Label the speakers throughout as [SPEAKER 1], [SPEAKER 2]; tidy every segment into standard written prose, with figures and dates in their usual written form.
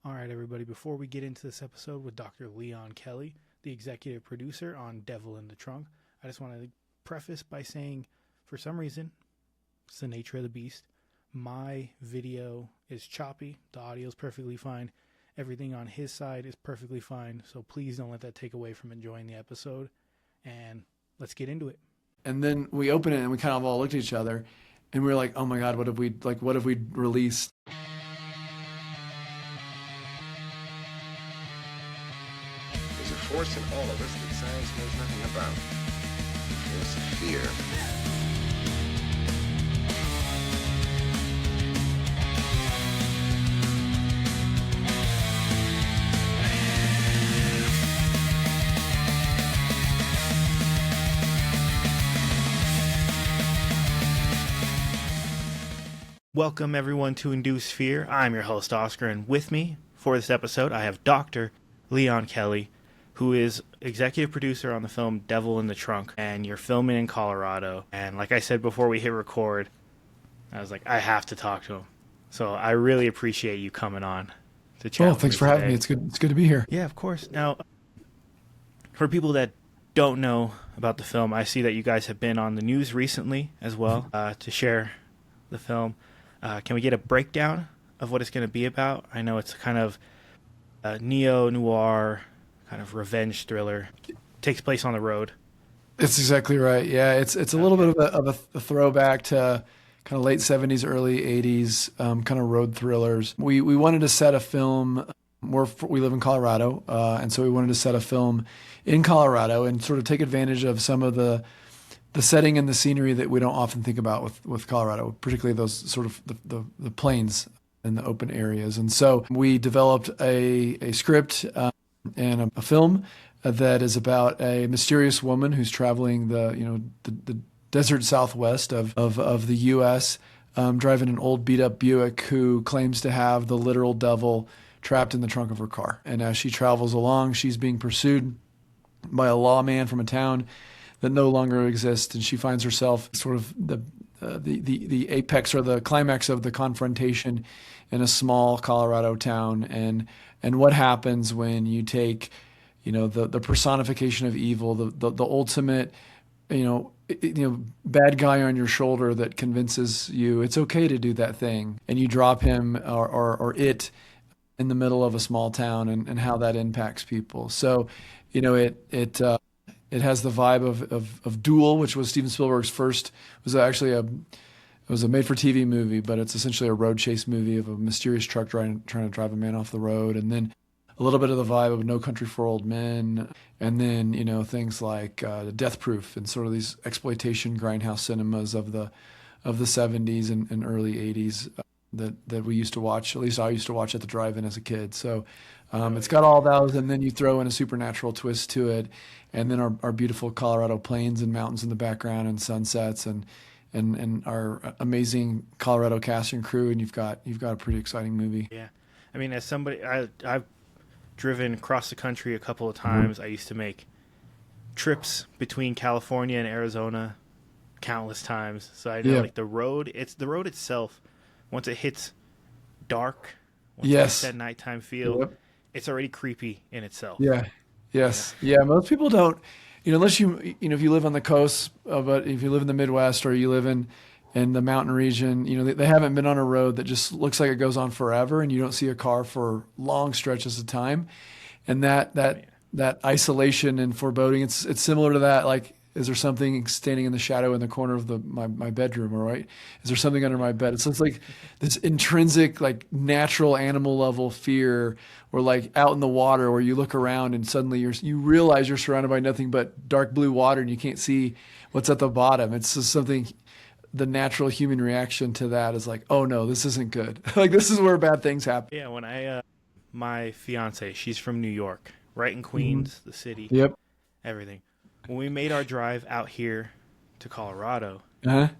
[SPEAKER 1] All right, everybody, before we get into this episode with Dr. Leon Kelly, the executive producer on Devil in the Trunk, I just want to preface by saying, for some reason, it's the nature of the beast. My video is choppy. The audio is perfectly fine. Everything on his side is perfectly fine. So please don't let that take away from enjoying the episode. And let's get into it.
[SPEAKER 2] And then we open it and we kind of all looked at each other and we were like, oh my God, what have we released?
[SPEAKER 3] There's a force in all of us that science knows nothing about. The force of fear.
[SPEAKER 1] Welcome, everyone, to Induced Fear. I'm your host, Oscar, and with me for this episode, I have Dr. Leon Kelly, who is executive producer on the film Devil in the Trunk, and you're filming in Colorado. And like I said before we hit record, I was like, I have to talk to him. So I really appreciate you coming on to chat.
[SPEAKER 2] Oh, thanks for having me. It's good to be here.
[SPEAKER 1] Yeah, of course. Now, for people that don't know about the film, I see that you guys have been on the news recently as well to share the film. Can we get a breakdown of what it's going to be about? I know it's kind of a neo-noir, kind of revenge thriller. It takes place on the road.
[SPEAKER 2] It's exactly right. Yeah, it's a little bit of a throwback to kind of late 70s, early 80s kind of road thrillers. We wanted to set a film. We live in Colorado, and so we wanted to set a film in Colorado and sort of take advantage of some of the setting and the scenery that we don't often think about with Colorado, particularly those sort of the plains and the open areas. And so we developed a script and a film that is about a mysterious woman who's traveling the desert southwest of the U.S., driving an old beat up Buick, who claims to have the literal devil trapped in the trunk of her car. And as she travels along, she's being pursued by a lawman from a town that no longer exists, and she finds herself sort of the apex or the climax of the confrontation in a small Colorado town, and what happens when you take, the personification of evil, the ultimate, bad guy on your shoulder that convinces you it's okay to do that thing, and you drop him or it in the middle of a small town, and how that impacts people. So, it has the vibe of Duel, which was Steven Spielberg's first. It was a made-for-TV movie, but it's essentially a road chase movie of a mysterious truck trying to drive a man off the road, and then a little bit of the vibe of No Country for Old Men, and then things like Death Proof and sort of these exploitation grindhouse cinemas of the 70s and early 80s that we used to watch. At least I used to watch at the drive-in as a kid. So it's got all those, and then you throw in a supernatural twist to it, and then our beautiful Colorado plains and mountains in the background and sunsets and our amazing Colorado cast and crew, and you've got a pretty exciting movie.
[SPEAKER 1] Yeah. I mean, as somebody, I've driven across the country a couple of times. Mm-hmm. I used to make trips between California and Arizona countless times. So I know the road itself, once it hits dark, once it hits that nighttime feel, it's already creepy in itself.
[SPEAKER 2] Yeah. Yes. Yeah. Most people don't, unless if you live on the coast, but if you live in the Midwest or you live in the mountain region, they haven't been on a road that just looks like it goes on forever, and you don't see a car for long stretches of time. And that isolation and foreboding, it's similar to that. Like, is there something standing in the shadow in the corner of my bedroom? All right. Is there something under my bed? It's like this intrinsic, like natural animal level fear, or like out in the water where you look around and suddenly you realize you're surrounded by nothing but dark blue water and you can't see what's at the bottom. It's just something, the natural human reaction to that is like, oh no, this isn't good. Like, this is where bad things happen.
[SPEAKER 1] Yeah. When my fiance, she's from New York, right in Queens, the city.
[SPEAKER 2] Yep.
[SPEAKER 1] Everything. When we made our drive out here to Colorado,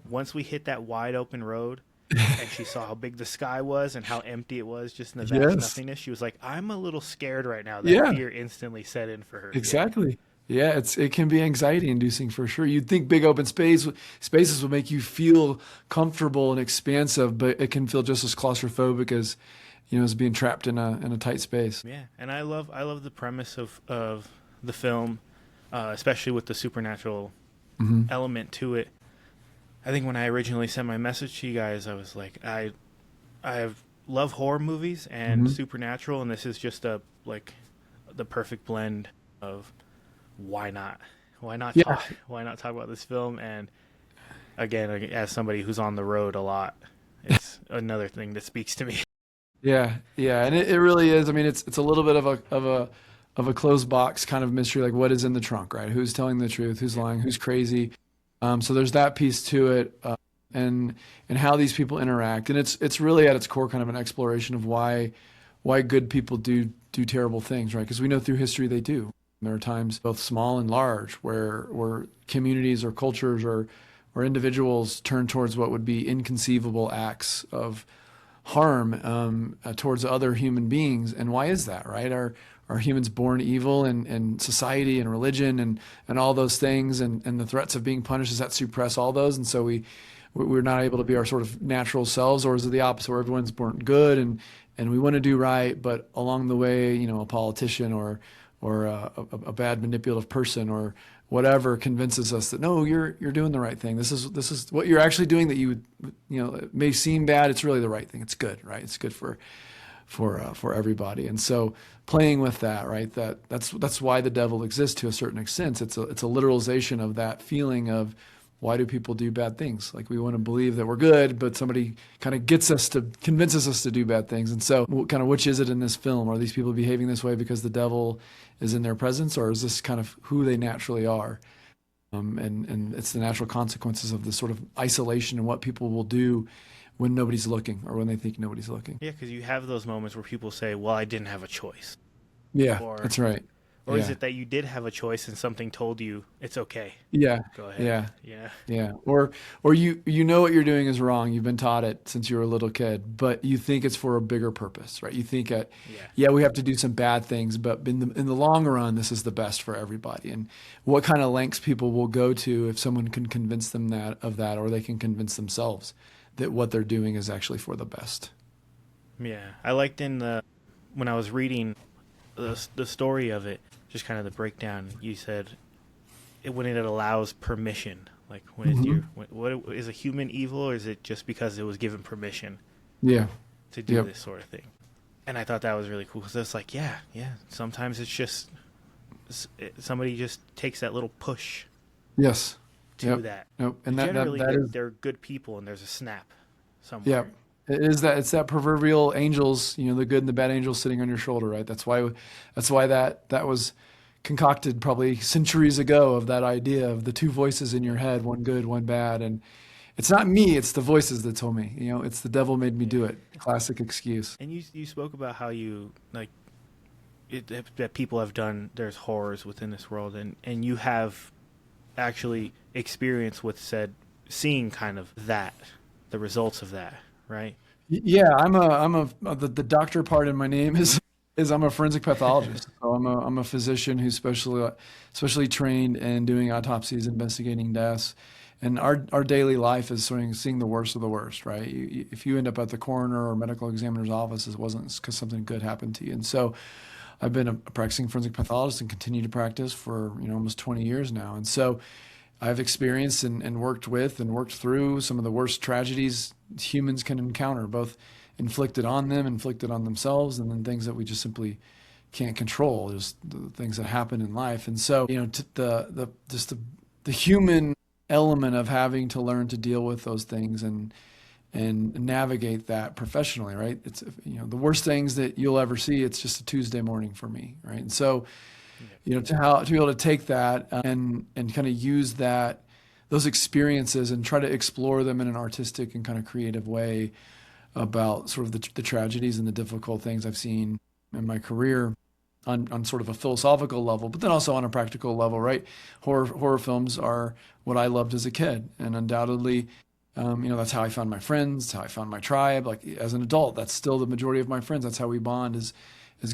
[SPEAKER 1] once we hit that wide open road and she saw how big the sky was and how empty it was, just in the vast nothingness, she was like, I'm a little scared right now. That fear instantly set in for her.
[SPEAKER 2] Exactly. Yeah, it can be anxiety inducing for sure. You'd think big open spaces would make you feel comfortable and expansive, but it can feel just as claustrophobic as as being trapped in a tight space.
[SPEAKER 1] Yeah, and I love the premise of the film, especially with the supernatural element to it. I think when I originally sent my message to you guys, I was like, I love horror movies and supernatural, and this is just the perfect blend of why not talk about this film. And again, as somebody who's on the road a lot, it's another thing that speaks to me.
[SPEAKER 2] Yeah, and it really is. I mean, it's a little bit of a closed box kind of mystery, like what is in the trunk, right? Who's telling the truth? Who's lying? Who's crazy? So there's that piece to it, and how these people interact, and it's really at its core kind of an exploration of why good people do terrible things, right? Because we know through history they do. There are times, both small and large, where communities or cultures or individuals turn towards what would be inconceivable acts of harm towards other human beings. And why is that, right? Are humans born evil, and society and religion and all those things and the threats of being punished, does that suppress all those? And so we're not able to be our sort of natural selves? Or is it the opposite, where everyone's born good and we want to do right, but along the way, a politician or a bad manipulative person or whatever convinces us that no, you're doing the right thing. This is what you're actually doing, that you it may seem bad. It's really the right thing. It's good, right? It's good for everybody. And so playing with that, right? That's why the devil exists to a certain extent. It's a literalization of that feeling of, why do people do bad things? Like, we want to believe that we're good, but somebody kind of convinces us to do bad things. And so kind of, which is it in this film? Are these people behaving this way because the devil is in their presence, or is this kind of who they naturally are? And it's the natural consequences of this sort of isolation and what people will do when nobody's looking, or when they think nobody's looking.
[SPEAKER 1] Yeah, because you have those moments where people say, well, I didn't have a choice.
[SPEAKER 2] Yeah, that's right.
[SPEAKER 1] Or is it that you did have a choice and something told you it's okay?
[SPEAKER 2] Yeah.
[SPEAKER 1] Go ahead.
[SPEAKER 2] Yeah. Or you know what you're doing is wrong. You've been taught it since you were a little kid, but you think it's for a bigger purpose, right? You think we have to do some bad things, but in the long run, this is the best for everybody. And what kind of lengths people will go to if someone can convince them of that, or they can convince themselves that what they're doing is actually for the best.
[SPEAKER 1] Yeah. I liked when I was reading the story of it, just kind of the breakdown, you said when it allows permission, like when what is a human evil, or is it just because it was given permission to do this sort of thing? And I thought that was really cool, because it's like, sometimes it's just somebody just takes that little push to that.
[SPEAKER 2] And
[SPEAKER 1] generally
[SPEAKER 2] that is,
[SPEAKER 1] they're good people, and there's a snap somewhere.
[SPEAKER 2] It's that proverbial angels, the good and the bad angels sitting on your shoulder, right? That's why that was concocted probably centuries ago, of that idea of the two voices in your head, one good, one bad. And it's not me, it's the voices that told me, it's the devil made me do it. Classic excuse.
[SPEAKER 1] And you spoke about how you that people have done, there's horrors within this world, and you have actually experienced seeing kind of that, the results of that. Right.
[SPEAKER 2] Yeah, the doctor part in my name is I'm a forensic pathologist. So I'm a physician who's specially trained in doing autopsies, investigating deaths, and our daily life is sort of seeing the worst of the worst. Right. If you end up at the coroner or medical examiner's office, it wasn't because something good happened to you. And so I've been a practicing forensic pathologist and continue to practice for almost 20 years now. And so I've experienced and worked with and worked through some of the worst tragedies humans can encounter, both inflicted on them, inflicted on themselves, and then things that we just simply can't control. There's the things that happen in life. And so, the human element of having to learn to deal with those things and navigate that professionally, right? It's, the worst things that you'll ever see, it's just a Tuesday morning for me, right? And so, to be able to take that and kind of use those experiences and try to explore them in an artistic and kind of creative way about sort of the tragedies and the difficult things I've seen in my career on sort of a philosophical level, but then also on a practical level, right? Horror films are what I loved as a kid, and undoubtedly, that's how I found my friends, how I found my tribe. Like, as an adult, that's still the majority of my friends. That's how we bond, is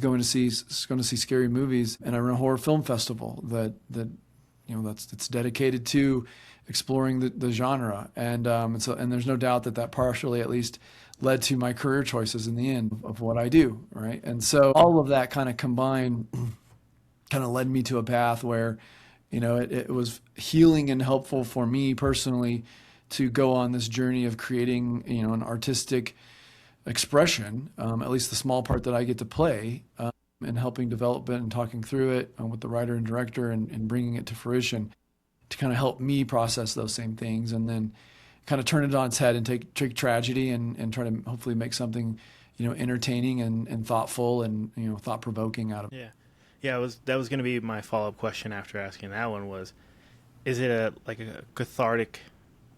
[SPEAKER 2] going to see scary movies. And I run a horror film festival that's dedicated to exploring the genre. And there's no doubt that partially at least led to my career choices in the end of what I do, right? And so all of that kind of combined kind of led me to a path where, it was healing and helpful for me personally to go on this journey of creating, an artistic expression, at least the small part that I get to play, and helping develop it and talking through it with the writer and director and bringing it to fruition to kind of help me process those same things, and then kind of turn it on its head and take tragedy and try to hopefully make something, entertaining and thoughtful and, thought-provoking out of it.
[SPEAKER 1] Yeah. Yeah, that was going to be my follow-up question after asking that one was, is it a cathartic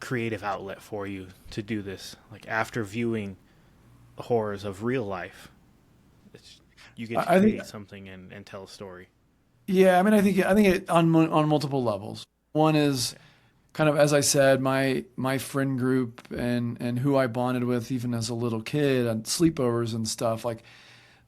[SPEAKER 1] creative outlet for you to do this? Like after viewing the horrors of real life, you get to create something and tell a story.
[SPEAKER 2] Yeah, I mean, I think it on multiple levels. One is kind of, as I said, my friend group and who I bonded with even as a little kid on sleepovers and stuff. Like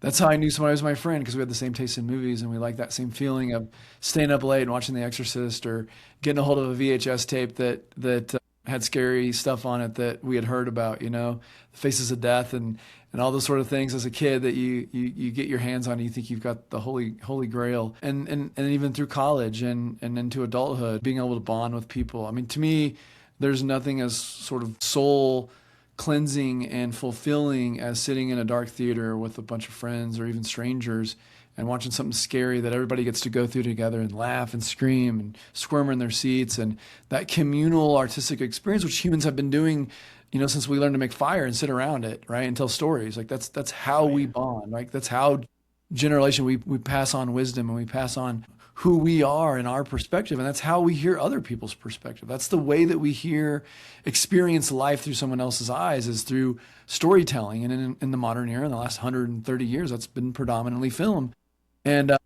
[SPEAKER 2] that's how I knew somebody was my friend, because we had the same taste in movies and we liked that same feeling of staying up late and watching The Exorcist, or getting a hold of a VHS tape that had scary stuff on it that we had heard about, The Faces of Death and all those sort of things as a kid that you get your hands on and you think you've got the holy grail. And even through college and into adulthood, being able to bond with people. I mean, to me, there's nothing as sort of soul cleansing and fulfilling as sitting in a dark theater with a bunch of friends or even strangers and watching something scary that everybody gets to go through together and laugh and scream and squirm in their seats. And that communal artistic experience, which humans have been doing, since we learned to make fire and sit around it, right, and tell stories. Like that's how we bond, right? That's how generation we pass on wisdom and we pass on who we are and our perspective, and that's how we hear other people's perspective. That's the way that we experience life through someone else's eyes, is through storytelling. And in the modern era, in the last 130 years, that's been predominantly film. And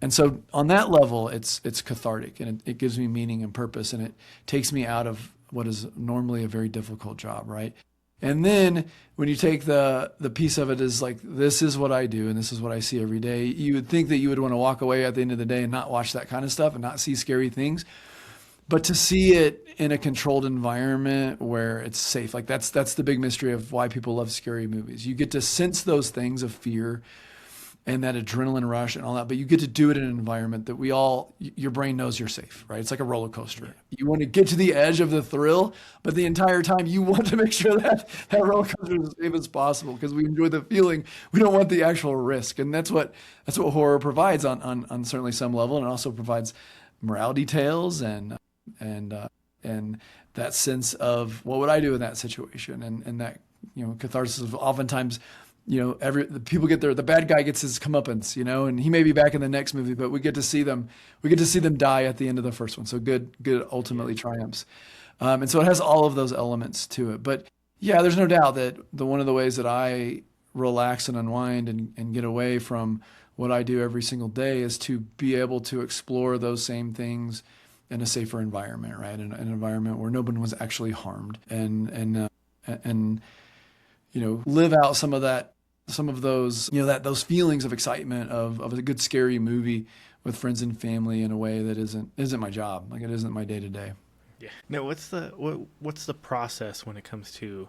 [SPEAKER 2] so on that level, it's cathartic, and it gives me meaning and purpose, and it takes me out of what is normally a very difficult job, right? And then when you take the piece of it is like, this is what I do and this is what I see every day, you would think that you would want to walk away at the end of the day and not watch that kind of stuff and not see scary things. But to see it in a controlled environment where it's safe, like that's the big mystery of why people love scary movies. You get to sense those things of fear and that adrenaline rush and all that, but you get to do it in an environment that your brain knows you're safe, right? It's like a roller coaster. You want to get to the edge of the thrill, but the entire time you want to make sure that roller coaster is as safe as possible, because we enjoy the feeling. We don't want the actual risk. And that's what horror provides on certainly some level. And it also provides morality tales and that sense of what would I do in that situation? And that, catharsis of oftentimes, the people get the bad guy gets his comeuppance, and he may be back in the next movie, but we get to see them die at the end of the first one. So good ultimately triumphs. And so it has all of those elements to it. But yeah, there's no doubt that one of the ways that I relax and unwind and get away from what I do every single day is to be able to explore those same things in a safer environment, right? In an environment where no one was actually harmed, and live out some of those, those feelings of excitement of a good scary movie with friends and family in a way that isn't my job. Like it isn't my day to day.
[SPEAKER 1] Yeah. Now, what's the process when it comes to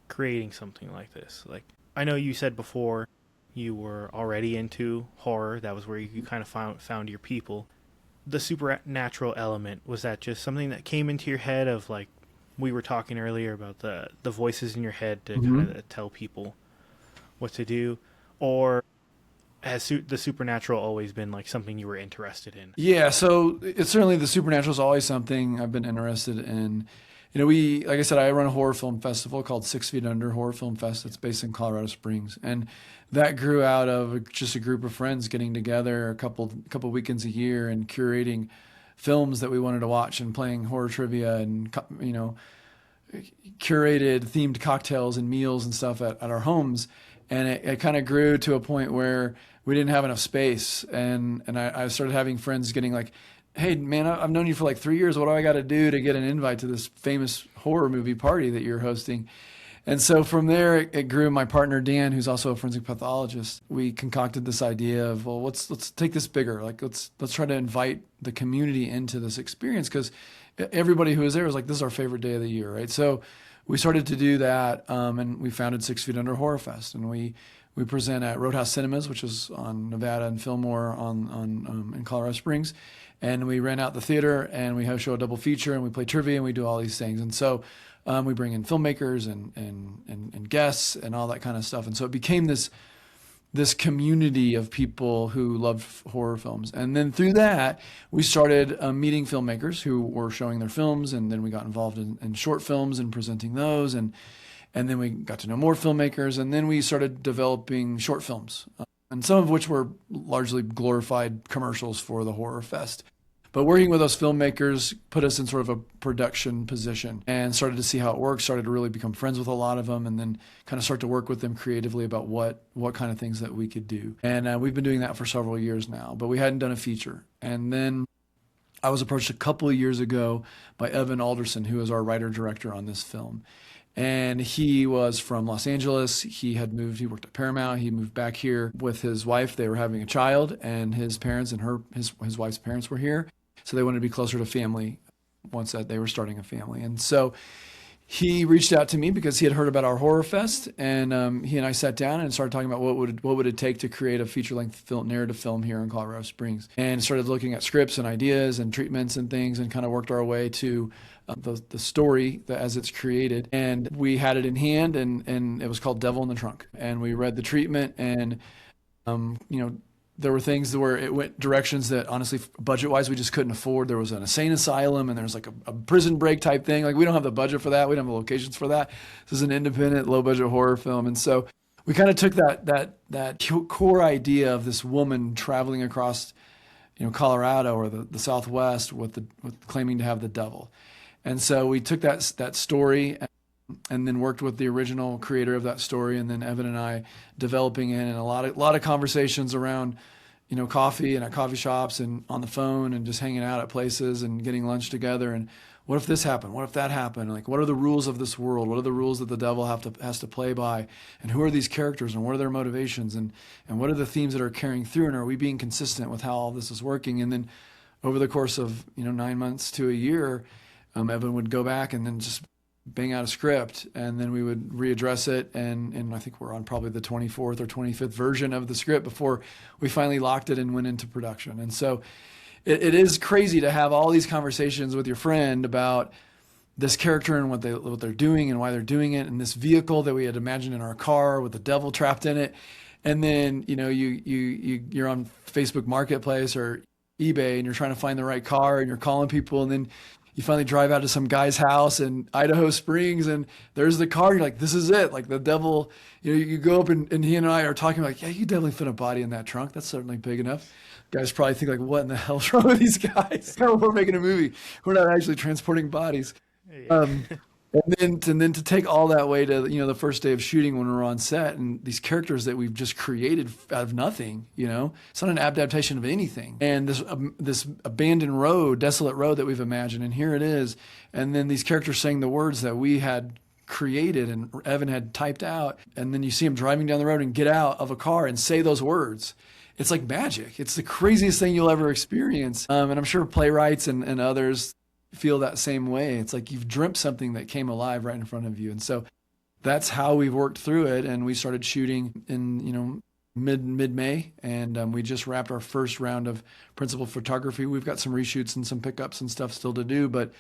[SPEAKER 1] creating something like this? Like, I know you said before you were already into horror. That was where you kind of found your people. The supernatural element, was that just something that came into your head of, like, we were talking earlier about the voices in your head to kind of tell people what to do, or has the supernatural always been like something you were interested in?
[SPEAKER 2] Yeah, so it's certainly, the supernatural is always something I've been interested in. Like I said, I run a horror film festival called 6 Feet Under Horror Film Fest. It's based in Colorado Springs, and that grew out of just a group of friends getting together a couple weekends a year and curating films that we wanted to watch and playing horror trivia and curated themed cocktails and meals and stuff at our homes. And it kind of grew to a point where we didn't have enough space. And I started having friends getting like, hey, man, I've known you for like 3 years. What do I got to do to get an invite to this famous horror movie party that you're hosting? And so from there, it grew. My partner, Dan, who's also a forensic pathologist, we concocted this idea of, well, let's take this bigger. Like, let's try to invite the community into this experience, because everybody who was there was like, this is our favorite day of the year, right? So we started to do that, and we founded 6 Feet Under Horror Fest, and we present at Roadhouse Cinemas, which is on Nevada and Fillmore in Colorado Springs, and we rent out the theater, and we show a double feature, and we play trivia, and we do all these things, and so we bring in filmmakers and guests and all that kind of stuff, and so it became this community of people who love horror films. And then through that, we started meeting filmmakers who were showing their films, and then we got involved in short films and presenting those, and then we got to know more filmmakers, and then we started developing short films, and some of which were largely glorified commercials for the Horror Fest. But working with those filmmakers put us in sort of a production position, and started to see how it works, started to really become friends with a lot of them, and then kind of start to work with them creatively about what kind of things that we could do. And we've been doing that for several years now, but we hadn't done a feature. And then I was approached a couple of years ago by Evan Alderson, who is our writer-director on this film. And he was from Los Angeles. He worked at Paramount. He moved back here with his wife. They were having a child, and his parents and his wife's parents were here. So they wanted to be closer to family once that they were starting a family. And so he reached out to me because he had heard about our Horror Fest, and he and I sat down and started talking about what would it take to create a feature-length narrative film here in Colorado Springs, and started looking at scripts and ideas and treatments and things, and kind of worked our way to the story as it's created. And we had it in hand, and it was called Devil in the Trunk. And we read the treatment, and there were things where it went directions that honestly, budget-wise, we just couldn't afford. There was an insane asylum, and there was like a prison break type thing. Like, we don't have the budget for that. We don't have the locations for that. This is an independent, low-budget horror film. And so we kind of took that core idea of this woman traveling across, Colorado or the Southwest with claiming to have the devil. And so we took that story and then worked with the original creator of that story, and then Evan and I developing it, and a lot of conversations around, coffee and at coffee shops and on the phone and just hanging out at places and getting lunch together. And what if this happened? What if that happened? Like, what are the rules of this world? What are the rules that the devil has to play by? And who are these characters, and what are their motivations? And what are the themes that are carrying through? And are we being consistent with how all this is working? And then over the course of 9 months to a year, Evan would go back and then just bang out a script, and then we would readdress it, and I think we're on probably the 24th or 25th version of the script before we finally locked it and went into production. And so it is crazy to have all these conversations with your friend about this character and what they're doing and why they're doing it, and this vehicle that we had imagined in our car with the devil trapped in it. And then you're on Facebook Marketplace or eBay, and you're trying to find the right car, and you're calling people, and then you finally drive out to some guy's house in Idaho Springs, and there's the car. You're like, this is it. Like, the devil, you go up, and he and I are talking like, yeah, you definitely fit a body in that trunk. That's certainly big enough. Guys probably think like, what in the hell's wrong with these guys? We're making a movie. We're not actually transporting bodies.
[SPEAKER 1] Yeah.
[SPEAKER 2] And then to take all that way to, the first day of shooting when we're on set, and these characters that we've just created out of nothing, it's not an adaptation of anything. And this abandoned road, desolate road that we've imagined, and here it is. And then these characters saying the words that we had created and Evan had typed out. And then you see him driving down the road and get out of a car and say those words. It's like magic. It's the craziest thing you'll ever experience. And I'm sure playwrights and others feel that same way. It's like you've dreamt something that came alive right in front of you. And so that's how we've worked through it. And we started shooting in, mid-May, and we just wrapped our first round of principal photography. We've got some reshoots and some pickups and stuff still to do, but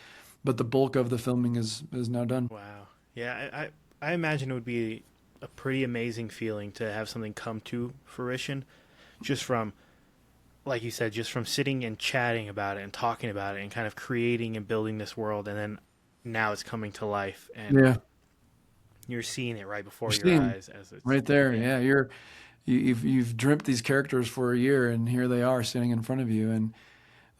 [SPEAKER 2] the bulk of the filming is now done.
[SPEAKER 1] Wow. Yeah, I imagine it would be a pretty amazing feeling to have something come to fruition, just from, like you said, just from sitting and chatting about it and talking about it and kind of creating and building this world, and then now it's coming to life, and you're seeing it right before your eyes as it's
[SPEAKER 2] right there. Yeah, you've dreamt these characters for a year, and here they are standing in front of you, and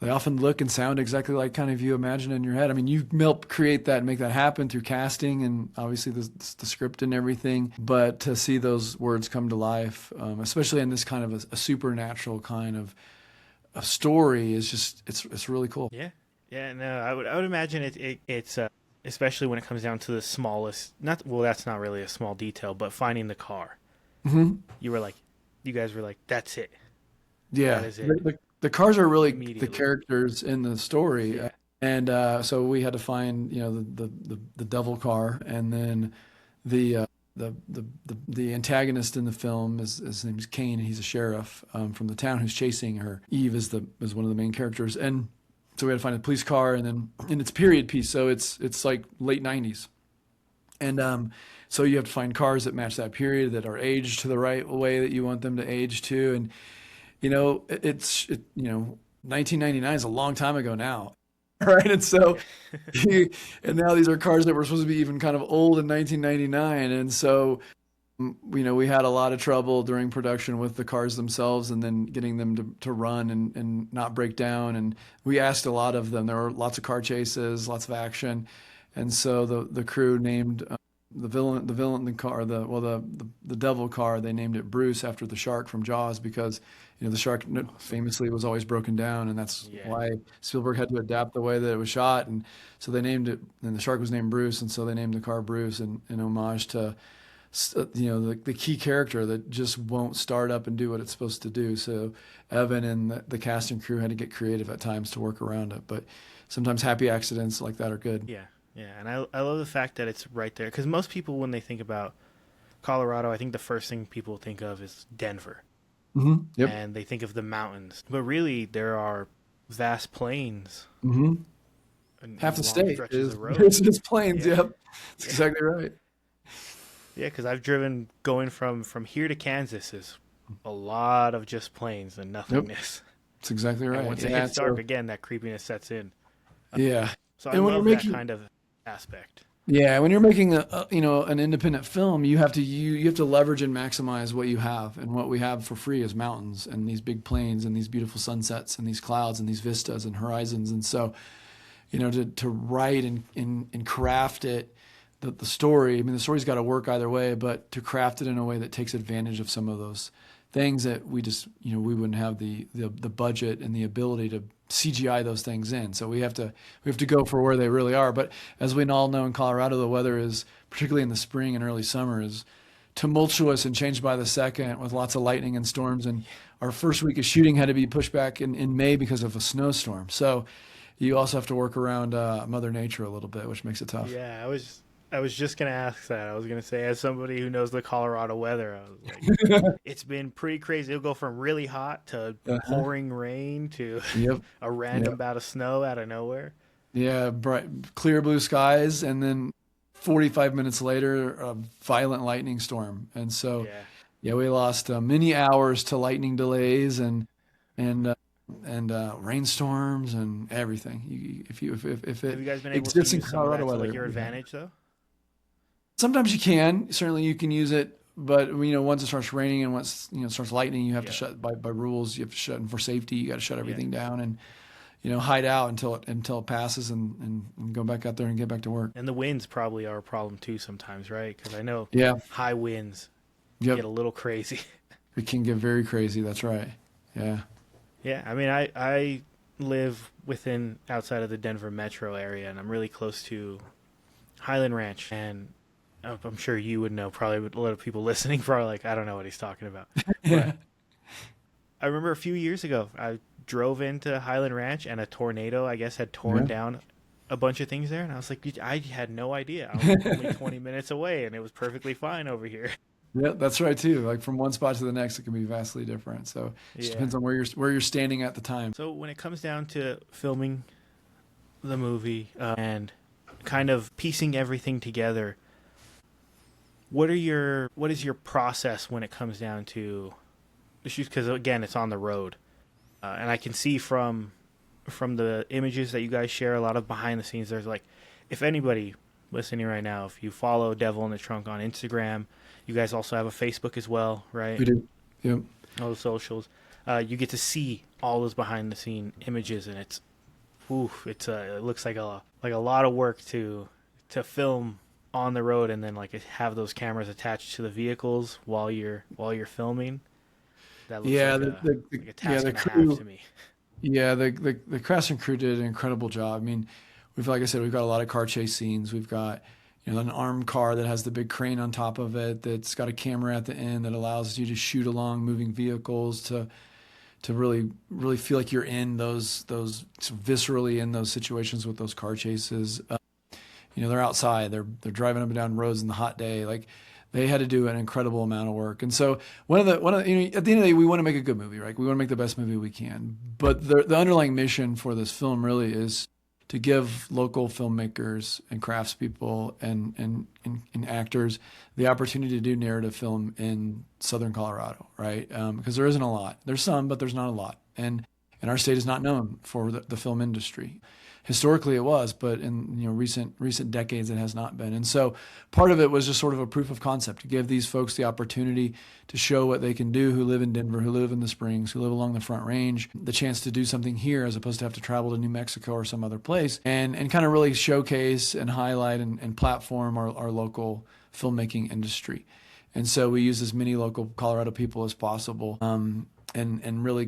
[SPEAKER 2] they often look and sound exactly like kind of you imagine in your head. I mean, you helped create that and make that happen through casting and obviously the script and everything. But to see those words come to life, especially in this kind of a supernatural kind of story, is just it's really cool.
[SPEAKER 1] Yeah. No, I would imagine it's especially when it comes down to the smallest, not, well, that's not really a small detail, but finding the car.
[SPEAKER 2] Hmm.
[SPEAKER 1] You were like, you guys were like, that's it.
[SPEAKER 2] Yeah,
[SPEAKER 1] That is it.
[SPEAKER 2] the cars are really the
[SPEAKER 1] Immediately.
[SPEAKER 2] characters in the story,
[SPEAKER 1] Yeah.
[SPEAKER 2] and so we had to find, the devil car, and then the the antagonist in the film is his name's Kane, and he's a sheriff from the town who's chasing her. Eve is one of the main characters, and so we had to find a police car, and it's a period piece, so it's like late '90s, and so you have to find cars that match that period, that are aged to the right way that you want them to age to, and 1999 is a long time ago now, right? And so, and now these are cars that were supposed to be even kind of old in 1999. And so, we had a lot of trouble during production with the cars themselves, and then getting them to run and not break down. And we asked a lot of them. There were lots of car chases, lots of action. And so the crew named the car, the devil car, they named it Bruce after the shark from Jaws, because the shark famously was always broken down, and that's
[SPEAKER 1] Yeah.
[SPEAKER 2] why Spielberg had to adapt the way that it was shot, and so they named it. And the shark was named Bruce, and so they named the car Bruce in homage to the key character that just won't start up and do what it's supposed to do. So Evan and the cast and crew had to get creative at times to work around it, but sometimes happy accidents like that are good.
[SPEAKER 1] Yeah. Yeah. And I love the fact that it's right there. Because most people, when they think about Colorado, I think the first thing people think of is Denver.
[SPEAKER 2] Hmm. Yep.
[SPEAKER 1] And they think of the mountains. But really, there are vast plains.
[SPEAKER 2] Hmm.
[SPEAKER 1] And
[SPEAKER 2] Half the
[SPEAKER 1] long
[SPEAKER 2] state
[SPEAKER 1] stretches
[SPEAKER 2] is
[SPEAKER 1] of road.
[SPEAKER 2] is plains.
[SPEAKER 1] Yeah.
[SPEAKER 2] Yep, that's exactly right.
[SPEAKER 1] Yeah, because I've driven going from here to Kansas is a lot of just plains and nothingness.
[SPEAKER 2] That's exactly right.
[SPEAKER 1] And once it
[SPEAKER 2] Yeah,
[SPEAKER 1] gets dark again, that creepiness sets in.
[SPEAKER 2] yeah.
[SPEAKER 1] So I
[SPEAKER 2] And when
[SPEAKER 1] love
[SPEAKER 2] you're
[SPEAKER 1] that
[SPEAKER 2] making
[SPEAKER 1] kind of aspect.
[SPEAKER 2] Yeah, when you're making an independent film, you have to leverage and maximize what you have, and what we have for free is mountains and these big plains and these beautiful sunsets and these clouds and these vistas and horizons. And so, to write and craft it, the story. I mean, the story's got to work either way, but to craft it in a way that takes advantage of some of those things that we just we wouldn't have the budget and the ability to CGI those things in. So we have to go for where they really are. But as we all know, in Colorado, the weather is, particularly in the spring and early summer, is tumultuous and changed by the second, with lots of lightning and storms. And our first week of shooting had to be pushed back in May because of a snowstorm. So you also have to work around Mother Nature a little bit, which makes it tough.
[SPEAKER 1] Yeah, I was just gonna ask that. I was gonna say, as somebody who knows the Colorado weather, I was like, it's been pretty crazy. It'll go from really hot to pouring rain to
[SPEAKER 2] Yep.
[SPEAKER 1] a random
[SPEAKER 2] Yep.
[SPEAKER 1] bout of snow out of nowhere.
[SPEAKER 2] Yeah, bright, clear blue skies, and then 45 minutes later, a violent lightning storm. And so,
[SPEAKER 1] Yeah.
[SPEAKER 2] we lost many hours to lightning delays and rainstorms and everything. If
[SPEAKER 1] Have
[SPEAKER 2] it
[SPEAKER 1] you guys been able to
[SPEAKER 2] exists in
[SPEAKER 1] use some of that
[SPEAKER 2] Colorado
[SPEAKER 1] to
[SPEAKER 2] weather,
[SPEAKER 1] like your advantage though?
[SPEAKER 2] sometimes you can. Certainly, you can use it. But once it starts raining and once it starts lightning, you have to shut by rules. You have to shut, and for safety, you got to shut everything down and hide out until it passes and go back out there and get back to work.
[SPEAKER 1] And the winds probably are a problem too sometimes, right? Because I know high winds
[SPEAKER 2] Yep.
[SPEAKER 1] get a little crazy.
[SPEAKER 2] It can get very crazy. That's right. Yeah.
[SPEAKER 1] Yeah, I mean, I live outside of the Denver metro area, and I'm really close to Highland Ranch, and I'm sure you would know, probably a lot of people listening probably like, I don't know what he's talking about. But I remember a few years ago, I drove into Highland Ranch, and a tornado, I guess, had torn down a bunch of things there, and I was like, I had no idea. I was only 20 minutes away, and it was perfectly fine over here.
[SPEAKER 2] Yeah, that's right too. Like from one spot to the next, it can be vastly different. So it just depends on where you're standing at the time.
[SPEAKER 1] So when it comes down to filming the movie and kind of piecing everything together, what is your process when it comes down to the shoots? Because again, it's on the road, and I can see from the images that you guys share, a lot of behind the scenes. There's like, if anybody listening right now, if you follow Devil in the Trunk on Instagram, you guys also have a Facebook as well, right?
[SPEAKER 2] We do. Yep.
[SPEAKER 1] All the socials. You get to see all those behind the scene images, and it looks like a lot of work to film on the road, and then like have those cameras attached to the vehicles while you're filming. That looks like a task and a half to me.
[SPEAKER 2] Yeah, the cast and crew did an incredible job. I mean, like I said, we've got a lot of car chase scenes. We've got, an armed car that has the big crane on top of it, that's got a camera at the end that allows you to shoot along moving vehicles to really, really feel like you're in those viscerally in those situations with those car chases. They're outside, they're driving up and down roads in the hot day. Like, they had to do an incredible amount of work. And so at the end of the day, we want to make a good movie, right? We want to make the best movie we can. But the underlying mission for this film really is to give local filmmakers and craftspeople and actors the opportunity to do narrative film in Southern Colorado, right? Because there isn't a lot. There's some, but there's not a lot. And our state is not known for the film industry. Historically it was, but in recent decades it has not been. And so part of it was just sort of a proof of concept to give these folks the opportunity to show what they can do, who live in Denver, who live in the Springs, who live along the Front Range, the chance to do something here as opposed to have to travel to New Mexico or some other place, and kind of really showcase and highlight and platform our local filmmaking industry. And so we use as many local Colorado people as possible, and really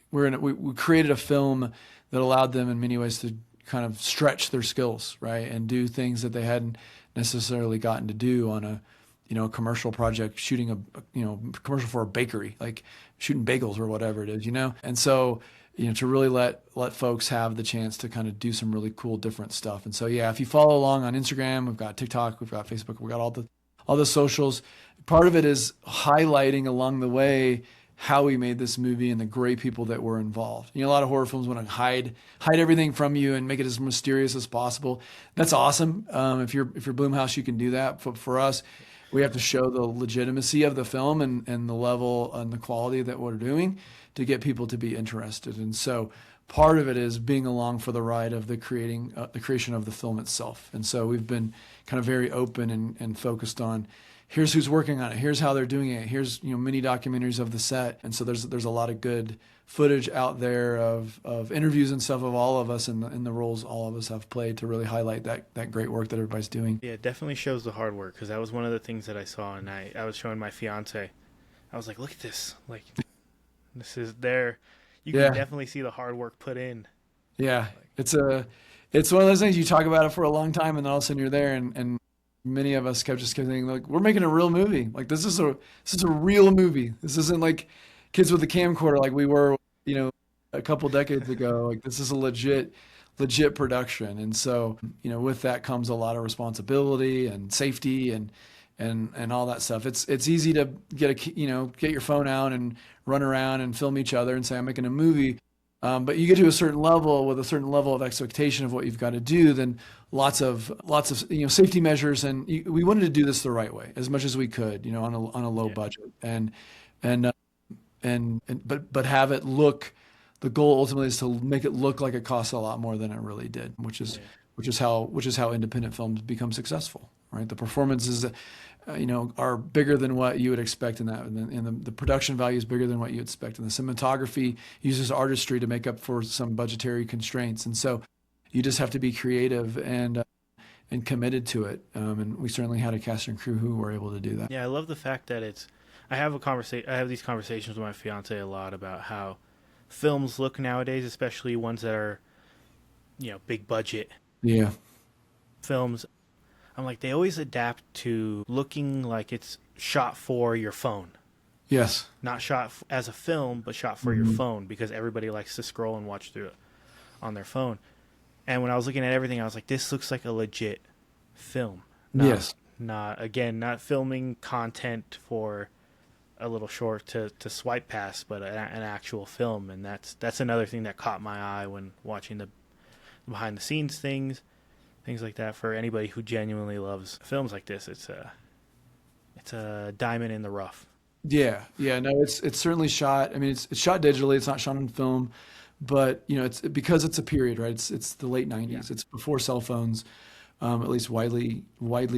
[SPEAKER 2] we created a film that allowed them in many ways to kind of stretch their skills, right? And do things that they hadn't necessarily gotten to do on a commercial project, shooting a commercial for a bakery, like shooting bagels or whatever it is, And so, to really let folks have the chance to kind of do some really cool, different stuff. And so, yeah, if you follow along on Instagram, we've got TikTok, we've got Facebook, we've got all the socials. Part of it is highlighting along the way how we made this movie and the great people that were involved. A lot of horror films want to hide everything from you and make it as mysterious as possible. That's awesome. If you're Blumhouse, you can do that. For us, we have to show the legitimacy of the film and the level and the quality that we're doing to get people to be interested. And so part of it is being along for the ride of the creation of the film itself. And so we've been kind of very open and focused on, here's who's working on it, here's how they're doing it, here's mini documentaries of the set. And so there's a lot of good footage out there of interviews and stuff of all of us and the roles all of us have played to really highlight that great work that everybody's doing.
[SPEAKER 1] Yeah, it definitely shows the hard work, because that was one of the things that I saw, and I was showing my fiance. I was like, look at this, like, this is there. You can definitely see the hard work put in.
[SPEAKER 2] Yeah, it's one of those things you talk about it for a long time, and then all of a sudden you're there, and many of us kept thinking, like, we're making a real movie. Like, this is a real movie. This isn't like kids with a camcorder like we were, a couple decades ago. Like, this is a legit production. And so, with that comes a lot of responsibility and safety and all that stuff. It's easy to get your phone out and run around and film each other and say, I'm making a movie. But you get to a certain level with a certain level of expectation of what you've got to do, then lots of safety measures, and we wanted to do this the right way as much as we could, on a low budget, but have it look. The goal ultimately is to make it look like it costs a lot more than it really did, which is how independent films become successful, right? The performances, are bigger than what you would expect in that, and the production value is bigger than what you expect, and the cinematography uses artistry to make up for some budgetary constraints, and so you just have to be creative and committed to it. And we certainly had a cast and crew who were able to do that.
[SPEAKER 1] Yeah, I love the fact that I have these conversations with my fiance a lot about how films look nowadays, especially ones that are, big budget.
[SPEAKER 2] Yeah.
[SPEAKER 1] Films. I'm like, they always adapt to looking like it's shot for your phone.
[SPEAKER 2] Yes.
[SPEAKER 1] Not shot as a film, but shot for your phone, because everybody likes to scroll and watch through it on their phone. And when I was looking at everything, I was like, this looks like a legit film. Not filming content for a little short to swipe past, but an actual film. And that's another thing that caught my eye when watching the behind the scenes things like that. For anybody who genuinely loves films like this, it's a diamond in the rough.
[SPEAKER 2] Yeah. No, it's certainly shot. I mean, it's shot digitally. It's not shot on film, but it's because it's a period, right? It's the late 90s. Yeah. It's before cell phones, at least widely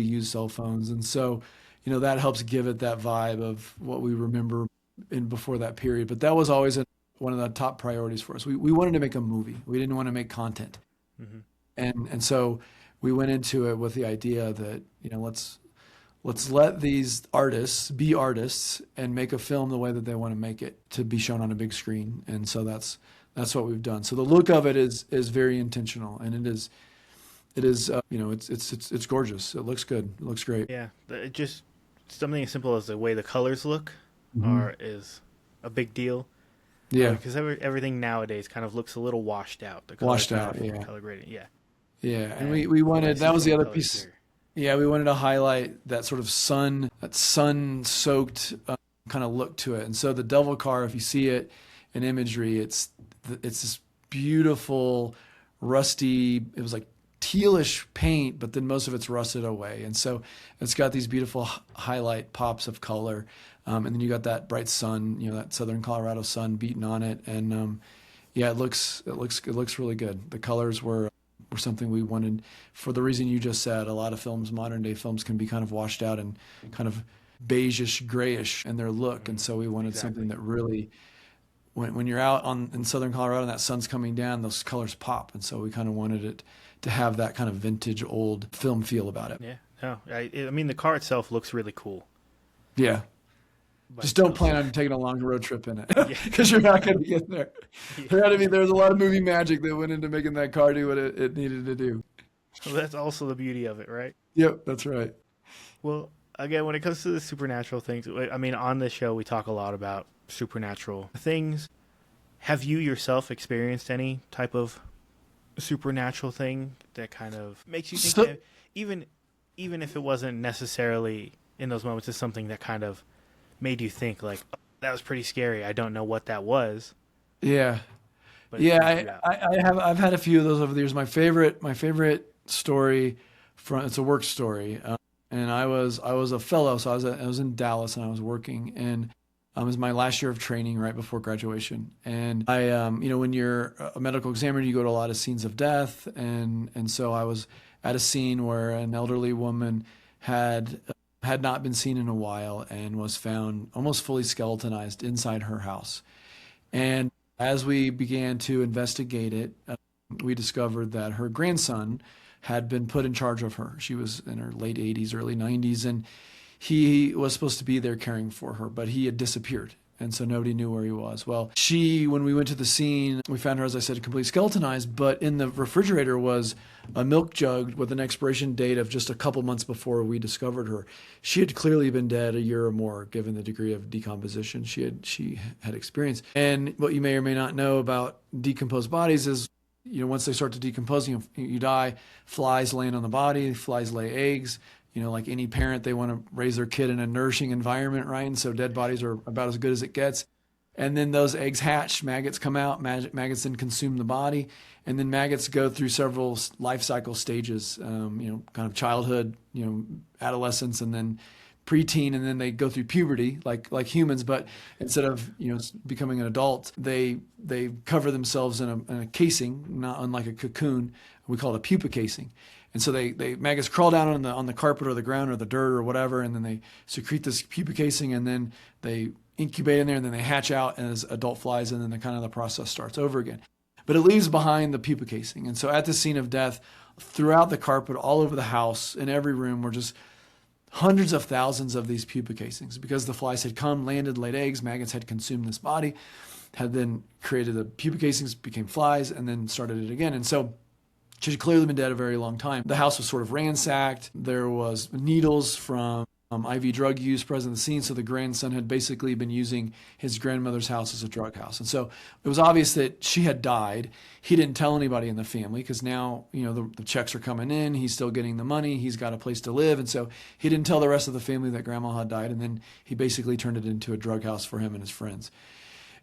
[SPEAKER 2] used cell phones, and so that helps give it that vibe of what we remember before that period. But that was always one of the top priorities for us. We wanted to make a movie. We didn't want to make content, and so we went into it with the idea that let's let these artists be artists and make a film the way that they want to make it, to be shown on a big screen. And so that's That's what we've done. So the look of it is very intentional, and it is it's gorgeous. It looks good. It looks great.
[SPEAKER 1] Yeah, just something as simple as the way the colors look is a big deal.
[SPEAKER 2] Yeah,
[SPEAKER 1] because everything nowadays kind of looks a little washed out. The color
[SPEAKER 2] washed out.
[SPEAKER 1] palette,
[SPEAKER 2] Yeah,
[SPEAKER 1] color grading. Yeah,
[SPEAKER 2] yeah. And we wanted, that was the other piece.
[SPEAKER 1] Here.
[SPEAKER 2] Yeah, we wanted to highlight that sort of sun-soaked kind of look to it. And so the Devil Car, if you see it in imagery, it's this beautiful, rusty. It was like tealish paint, but then most of it's rusted away. And so it's got these beautiful highlight pops of color. And then you got that bright sun, that Southern Colorado sun beating on it. And yeah, it looks really good. The colors were something we wanted for the reason you just said. A lot of films, modern day films, can be kind of washed out and kind of beigeish, grayish in their look. And so we wanted something that really, when you're out in Southern Colorado and that sun's coming down, those colors pop. And so we kind of wanted it to have that kind of vintage old film feel about it.
[SPEAKER 1] Yeah. No, I mean, the car itself looks really cool.
[SPEAKER 2] Yeah. Just don't plan on taking a long road trip in it, because you're not going to get there. There's a lot of movie magic that went into making that car do what it needed to do.
[SPEAKER 1] Well, that's also the beauty of it, right?
[SPEAKER 2] Yep, that's right.
[SPEAKER 1] Well, again, when it comes to the supernatural things, I mean, on this show, we talk a lot about supernatural things. Have you yourself experienced any type of supernatural thing that kind of makes you think, that even if it wasn't necessarily in those moments, is something that kind of made you think like, oh, that was pretty scary. I don't know what that was.
[SPEAKER 2] Yeah.
[SPEAKER 1] But
[SPEAKER 2] I've had a few of those over the years. My favorite story it's a work story. And I was a fellow, so I was in Dallas and I was working, and it was my last year of training right before graduation. And I, when you're a medical examiner, you go to a lot of scenes of death. And so I was at a scene where an elderly woman had not been seen in a while and was found almost fully skeletonized inside her house. And as we began to investigate it, we discovered that her grandson had been put in charge of her. She was in her late 80s, early 90s, and he was supposed to be there caring for her, but he had disappeared. And so nobody knew where he was. Well, when we went to the scene, we found her, as I said, completely skeletonized, but in the refrigerator was a milk jug with an expiration date of just a couple months before we discovered her. She had clearly been dead a year or more, given the degree of decomposition she had experienced. And what you may or may not know about decomposed bodies is, once they start to decompose, you die, flies land on the body, flies lay eggs. Like any parent, they want to raise their kid in a nourishing environment, right? And so dead bodies are about as good as it gets. And then those eggs hatch, maggots come out, maggots then consume the body. And then maggots go through several life cycle stages, kind of childhood, adolescence, and then preteen, and then they go through puberty like humans, but instead of becoming an adult, they cover themselves in a casing, not unlike a cocoon. We call it a pupa casing. And so they maggots crawl down on the carpet or the ground or the dirt or whatever, and then they secrete this pupa casing, and then they incubate in there, and then they hatch out as adult flies, and then the process starts over again. But it leaves behind the pupa casing. And so at the scene of death, throughout the carpet, all over the house, in every room, were just hundreds of thousands of these pupa casings, because the flies had come, landed, laid eggs, maggots had consumed this body, had then created the pupa casings, became flies, and then started it again. And so she had clearly been dead a very long time. The house was sort of ransacked. There was needles from IV drug use present at the scene. So the grandson had basically been using his grandmother's house as a drug house. And so it was obvious that she had died. He didn't tell anybody in the family, because now, the checks are coming in. He's still getting the money. He's got a place to live. And so he didn't tell the rest of the family that grandma had died. And then he basically turned it into a drug house for him and his friends.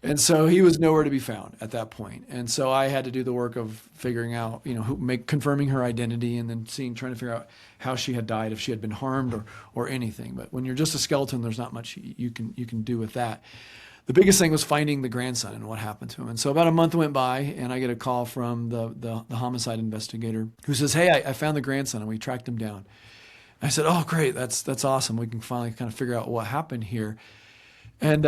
[SPEAKER 2] And so he was nowhere to be found at that point. And so I had to do the work of figuring out, confirming her identity, and then trying to figure out how she had died, if she had been harmed or anything. But when you're just a skeleton, there's not much you can do with that. The biggest thing was finding the grandson and what happened to him. And so about a month went by, and I get a call from the homicide investigator who says, "Hey, I found the grandson, and we tracked him down." I said, "Oh, great, that's awesome. We can finally kind of figure out what happened here." And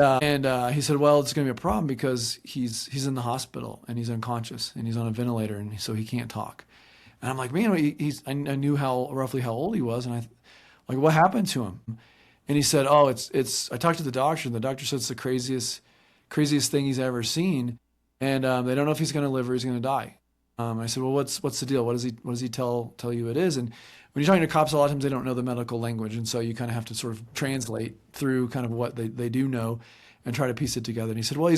[SPEAKER 2] he said, "Well, it's going to be a problem, because he's in the hospital and he's unconscious and he's on a ventilator, and so he can't talk." And I'm like, "Man, I knew roughly how old he was, and what happened to him?" And he said, "Oh, it's." I talked to the doctor, and the doctor said it's the craziest thing he's ever seen. and they don't know if he's going to live or he's going to die. I said, well, what's the deal? What does he tell you it is? And when you're talking to cops, a lot of times they don't know the medical language, and so you kind of have to sort of translate through kind of what they do know and try to piece it together. And he said, well, they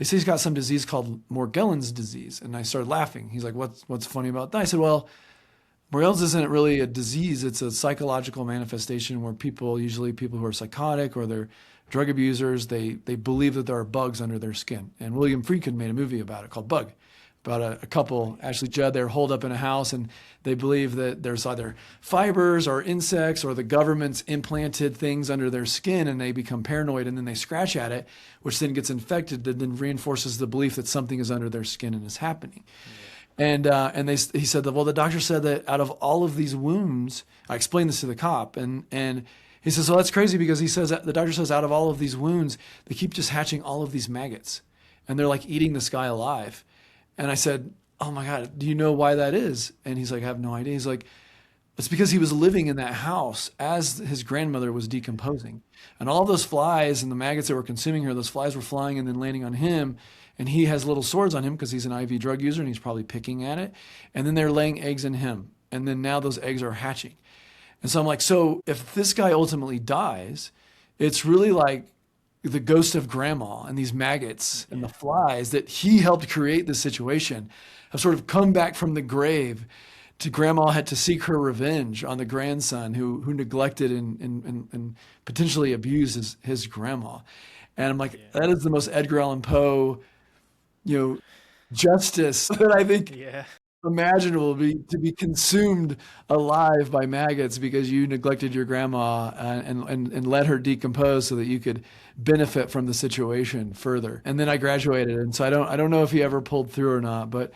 [SPEAKER 2] say he's got some disease called Morgellons disease. And I started laughing. He's like, what's funny about that? I said, well, Morgellons isn't really a disease. It's a psychological manifestation where usually people who are psychotic or they're drug abusers, they believe that there are bugs under their skin. And William Friedkin made a movie about it called Bug, about a couple, Ashley Judd, they're holed up in a house and they believe that there's either fibers or insects or the government's implanted things under their skin, and they become paranoid and then they scratch at it, which then gets infected, that then reinforces the belief that something is under their skin and is happening. Yeah. And he said that, well, the doctor said that out of all of these wounds, I explained this to the cop, and he says, well, that's crazy, because he says, the doctor says out of all of these wounds, they keep just hatching all of these maggots and they're like eating this guy alive. And I said, oh my God, do you know why that is? And he's like, I have no idea. He's like, it's because he was living in that house as his grandmother was decomposing. And all those flies and the maggots that were consuming her, those flies were flying and then landing on him. And he has little swords on him because he's an IV drug user and he's probably picking at it. And then they're laying eggs in him. And then now those eggs are hatching. And so I'm like, so if this guy ultimately dies, it's really like the ghost of grandma and these maggots and the flies that he helped create this situation have sort of come back from the grave to grandma had to seek her revenge on the grandson who neglected and potentially abused his grandma. And I'm like, that is the most Edgar Allan Poe, justice that I think imaginable, to be consumed alive by maggots because you neglected your grandma and let her decompose so that you could benefit from the situation further. And then I graduated, and so I don't know if he ever pulled through or not, but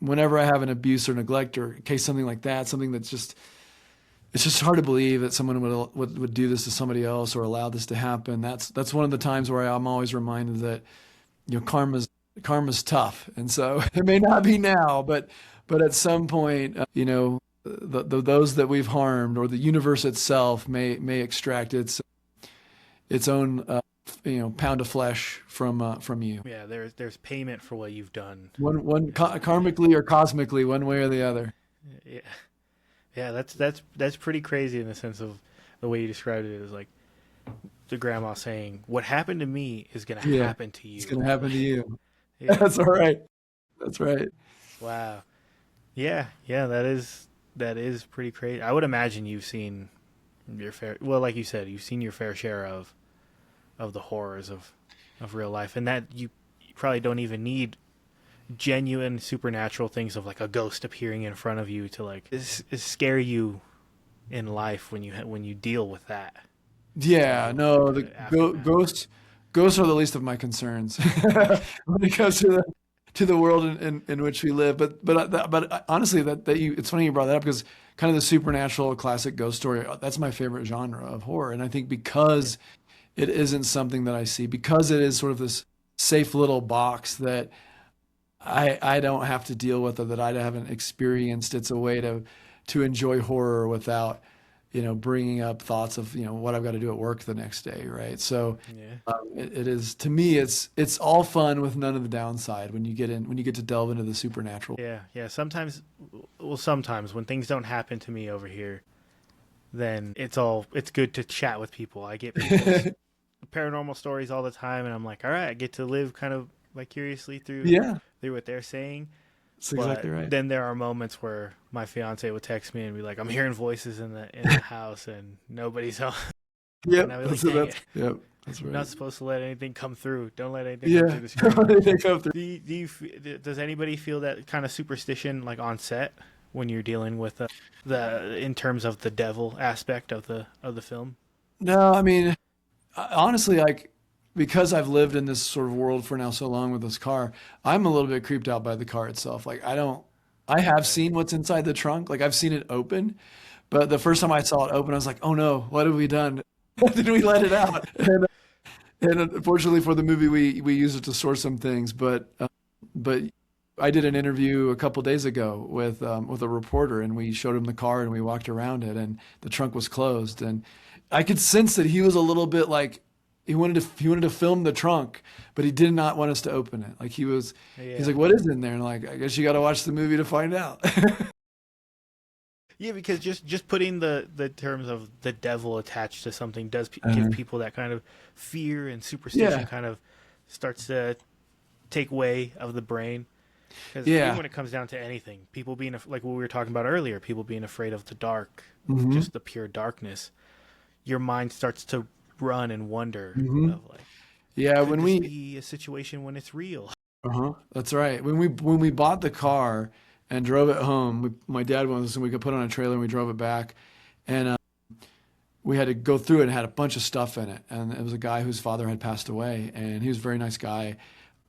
[SPEAKER 2] whenever I have an abuse or neglect or in case something like that, something that's it's just hard to believe that someone would do this to somebody else or allow this to happen. That's one of the times where I'm always reminded that karma's tough, and so it may not be now, but at some point, those that we've harmed or the universe itself may extract its own pound of flesh from you.
[SPEAKER 1] Yeah, there's payment for what you've done.
[SPEAKER 2] Karmically or cosmically, one way or the other.
[SPEAKER 1] Yeah, that's pretty crazy in the sense of the way you described it. Is like the grandma saying, "What happened to me is going to happen to you.
[SPEAKER 2] It's going to happen to you."
[SPEAKER 1] Yeah.
[SPEAKER 2] That's all right. That's right.
[SPEAKER 1] Wow. Yeah, that is pretty crazy. I would imagine you've seen your fair. Well, like you said, you've seen your fair share of the horrors of real life, and that you probably don't even need genuine supernatural things of like a ghost appearing in front of you to like scare you in life when you deal with that.
[SPEAKER 2] Yeah, no, the ghosts are the least of my concerns when it comes to the world in which we live. But honestly, it's funny you brought that up, because kind of the supernatural classic ghost story, that's my favorite genre of horror. And I think because it isn't something that I see, because it is sort of this safe little box that I don't have to deal with, or that I haven't experienced. It's a way to enjoy horror without, bringing up thoughts of, what I've got to do at work the next day. Right. So it is, to me, it's all fun with none of the downside when you get to delve into the supernatural.
[SPEAKER 1] Yeah. Sometimes when things don't happen to me over here, then it's good to chat with people. I get people's paranormal stories all the time, and I'm like, all right, I get to live kind of vicariously through what they're saying.
[SPEAKER 2] That's exactly right.
[SPEAKER 1] Then there are moments where my fiance would text me and be like, I'm hearing voices in the house and nobody's home.
[SPEAKER 2] Yep,
[SPEAKER 1] that's
[SPEAKER 2] right.
[SPEAKER 1] You're not supposed to let anything come through. Don't let anything come through the screen.
[SPEAKER 2] Don't let anything come through.
[SPEAKER 1] Does anybody feel that kind of superstition like on set when you're dealing with in terms of the devil aspect of the film?
[SPEAKER 2] No, I mean, honestly, like, because I've lived in this sort of world for now so long with this car, I'm a little bit creeped out by the car itself. Like, I have seen what's inside the trunk. Like, I've seen it open, but the first time I saw it open, I was like, oh no, what have we done? Did we let it out? And unfortunately for the movie, we used it to source some things, but I did an interview a couple days ago with a reporter, and we showed him the car and we walked around it, and the trunk was closed, and I could sense that he was a little bit like, he wanted to film the trunk, but he did not want us to open it. Like he's like, what is in there? And like, I guess you got to watch the movie to find out.
[SPEAKER 1] Yeah, because just putting the terms of the devil attached to something does give people that kind of fear and superstition kind of starts to take way of the brain. Because even when it comes down to anything, people being like what we were talking about earlier, people being afraid of the dark, just the pure darkness, your mind starts to run and wonder of like, could this be a situation when it's real?
[SPEAKER 2] That's right. When we bought the car and drove it home, my dad wanted us, and we could put on a trailer, and we drove it back, and we had to go through it and it had a bunch of stuff in it. And it was a guy whose father had passed away, and he was a very nice guy,